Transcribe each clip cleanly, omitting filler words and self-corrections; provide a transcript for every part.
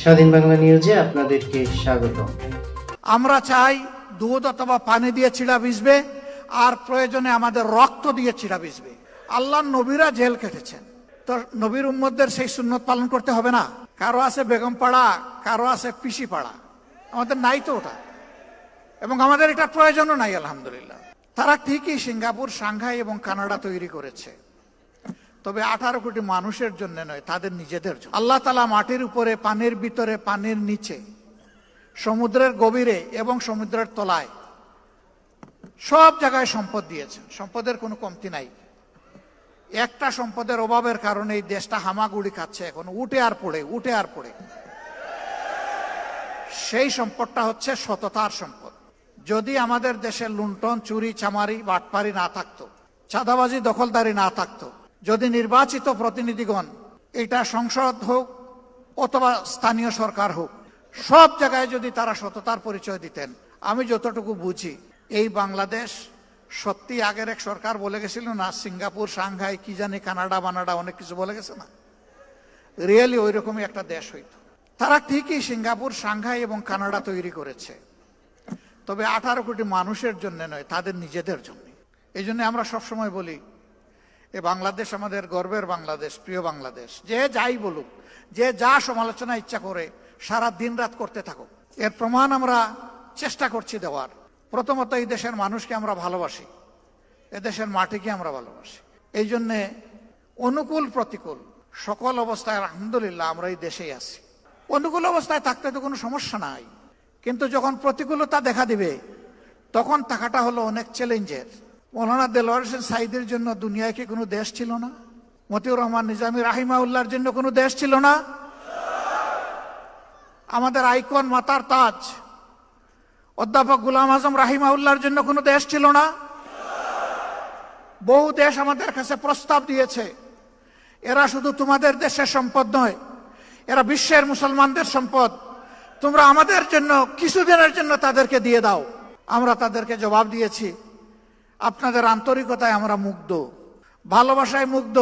স্বাধীন বাংলা নিউজে আপনাদেরকে স্বাগত। আমরা চাই দুধ অথবা পানি দিয়ে চিড়া ভিজবে, আর প্রয়োজনে আমাদের রক্ত দিয়ে চিড়া ভিজবে। আল্লাহর নবীরা জেল কেটেছেন, তো নবীর উম্মতদের সেই সুন্নত পালন করতে হবে না? কারো আছে বেগম পাড়া, কারো আছে পিসি পাড়া, আমাদের নাই তো ওটা, এবং আমাদের এটা প্রয়োজনও নাই। আলহামদুলিল্লাহ, তারা ঠিকই সিঙ্গাপুর, সাংহাই এবং কানাডা তৈরি করেছে, তবে 18 কোটি মানুষের জন্য নয়, তাদের নিজেদের জন্য। আল্লাহ তাআলা মাটির উপরে, পানির ভিতরে, পানির নিচে, সমুদ্রের গভীরে এবং সমুদ্রের তলায় সব জায়গায় সম্পদ দিয়েছেন। সম্পদের কোনো কমতি নাই। একটা সম্পদের অভাবের কারণে এই দেশটা হামাগুড়ি খাচ্ছে, এখন উঠে আর পড়ে। সেই সম্পদটা হচ্ছে সততার সম্পদ। যদি আমাদের দেশে লুণ্ঠন, চুরি, চামারি, বাটপারি না থাকতো, চাঁদাবাজি, দখলদারি না থাকতো, যদি নির্বাচিত প্রতিনিধিগণ, এটা সংসদ হোক অথবা স্থানীয় সরকার হোক, সব জায়গায় যদি তারা সততার পরিচয় দিতেন, আমি যতটুকু বুঝি এই বাংলাদেশ সত্যি আগের এক সরকার বলে গেছিল না, সিঙ্গাপুর, সাংহাই, কি জানি, কানাডা বানাডা অনেক কিছু বলে গেছে না, রিয়েলি ওই রকমই একটা দেশ হইতো। তারা ঠিকই সিঙ্গাপুর, সাংহাই এবং কানাডা তৈরি করেছে, তবে 18 কোটি মানুষের জন্য নয়, তাদের নিজেদের জন্য। এই জন্য আমরা সবসময় বলি, এ বাংলাদেশ আমাদের গর্বের বাংলাদেশ, প্রিয় বাংলাদেশ। যে যাই বলুক, যে যা সমালোচনা ইচ্ছা করে সারা দিন রাত করতে থাকুক, এর প্রমাণ আমরা চেষ্টা করছি দেওয়ার। প্রথমত, এই দেশের মানুষকে আমরা ভালোবাসি, এদেশের মাটিকে আমরা ভালোবাসি। এই জন্যে অনুকূল প্রতিকূল সকল অবস্থায় আলহামদুলিল্লাহ আমরা এই দেশেই আছি। অনুকূল অবস্থায় থাকতে তো কোনো সমস্যা নাই, কিন্তু যখন প্রতিকূলতা দেখা দিবে তখন থাকাটা হলো অনেক চ্যালেঞ্জের। মৌলানা দেলোয়ার হোসেন সাঈদীর জন্য দুনিয়ায় কি কোনো দেশ ছিল না? মতিউর রহমান নিজামী রাহিমাহুল্লাহর জন্য কোনো দেশ ছিল না? আমাদের আইকন, মাতার তাজ অধ্যাপক গোলাম আজম রাহিমাহুল্লাহর জন্য কোনো দেশ ছিল না? বহু দেশ আমাদের কাছে প্রস্তাব দিয়েছে, এরা শুধু তোমাদের দেশের সম্পদ নয়, এরা বিশ্বের মুসলমানদের সম্পদ, তোমরা আমাদের জন্য কিছুদিনের জন্য তাদেরকে দিয়ে দাও। আমরা তাদেরকে জবাব দিয়েছি, আপনাদের আন্তরিকতায় আমরা মুগ্ধ, ভালোবাসায় মুগ্ধ।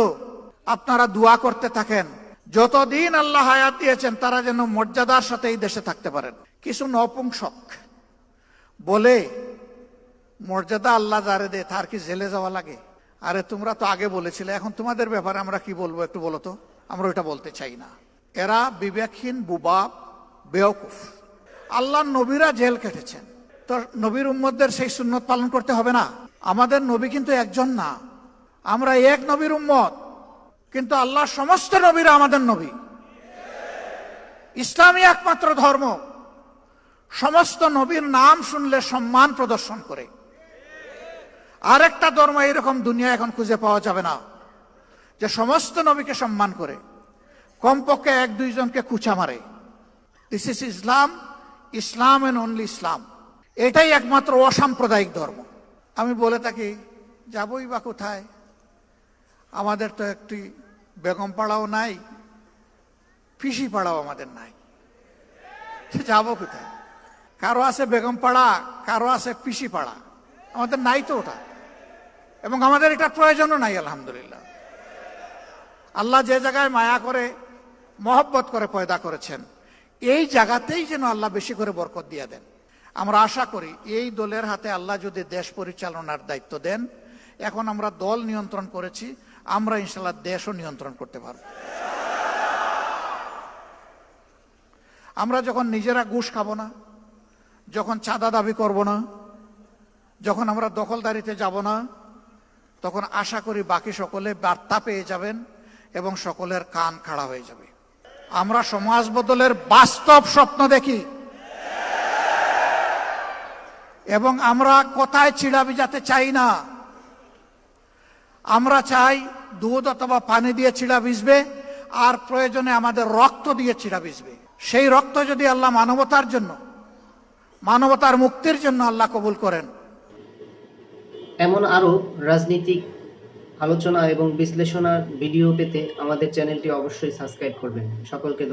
আপনারা দোয়া করতে থাকেন, যতদিন আল্লাহ হায়াত দিয়েছেন তারা যেন মর্যাদার সাথে এই দেশে থাকতে পারেন। কিছু নপুংসক বলে, মর্যাদা আল্লাহ যারে দে তার কি জেলে যাওয়া লাগে? আরে তোমরা তো আগে বলেছিলে, এখন তোমাদের ব্যাপারে আমরা কি বলবো একটু বলো তো? আমরা ওইটা বলতে চাই না। এরা বিবেকহীন, বুবাব, বেওকুফ। আল্লাহর নবীরা জেল কেটেছেন, তো নবীর উম্মতদের সেই সুন্নত পালন করতে হবে না? আমাদের নবী কিন্তু একজন না, আমরা এক নবীর উম্মত, কিন্তু আল্লাহর সমস্ত নবীরা আমাদের নবী। ইসলামই একমাত্র ধর্ম সমস্ত নবীর নাম শুনলে সম্মান প্রদর্শন করে। আরেকটা ধর্ম এরকম দুনিয়া এখন খুঁজে পাওয়া যাবে না যে সমস্ত নবীকে সম্মান করে, কমপক্ষে 1-2 জনকে কুচা মারে। This is Islam, Islam and only Islam. এটাই একমাত্র অসাম্প্রদায়িক ধর্ম। আমি বলে থাকি, যাবই বা কোথায়? আমাদের তো একটি বেগম পাড়াও নাই, পিসি পাড়াও আমাদের নাই, যাবো কোথায়? কারো আছে বেগম পাড়া, কারো আছে পিসি পাড়া, আমাদের নাই তো ওটা, এবং আমাদের এটা প্রয়োজনও নাই। আলহামদুলিল্লাহ, আল্লাহ যে জায়গায় মায়া করে, মহব্বত করে পয়দা করেছেন, এই জায়গাতেই যেন আল্লাহ বেশি করে বরকত দিয়ে দেন। আমরা আশা করি এই দলের হাতে আল্লাহ যদি দেশ পরিচালনার দায়িত্ব দেন, এখন আমরা দল নিয়ন্ত্রণ করেছি, আমরা ইনশাল্লাহ দেশও নিয়ন্ত্রণ করতে পারব। আমরা যখন নিজেরা ঘুষ খাবো না, যখন চাঁদা দাবি করব না, যখন আমরা দখলদারিতে যাব না, তখন আশা করি বাকি সকলে বার্তা পেয়ে যাবেন এবং সকলের কান খাড়া হয়ে যাবে। আমরা সমাজ বদলের বাস্তব স্বপ্ন দেখি, এবং আমরা কোথায় চিড়া ভিজাতে চাই না। আমরা চাই দুধ অথবা পানি দিয়ে চিড়া ভিজবে, আর প্রয়োজনে আমাদের রক্ত দিয়ে চিড়া ভিজবে। সেই রক্ত যদি আল্লাহ মানবতার জন্য, মানবতার মুক্তির জন্য আল্লাহ কবুল করেন। এমন আরো রাজনৈতিক আলোচনা এবং বিশ্লেষণার ভিডিও পেতে আমাদের চ্যানেলটি অবশ্যই সাবস্ক্রাইব করবেন। সকলকে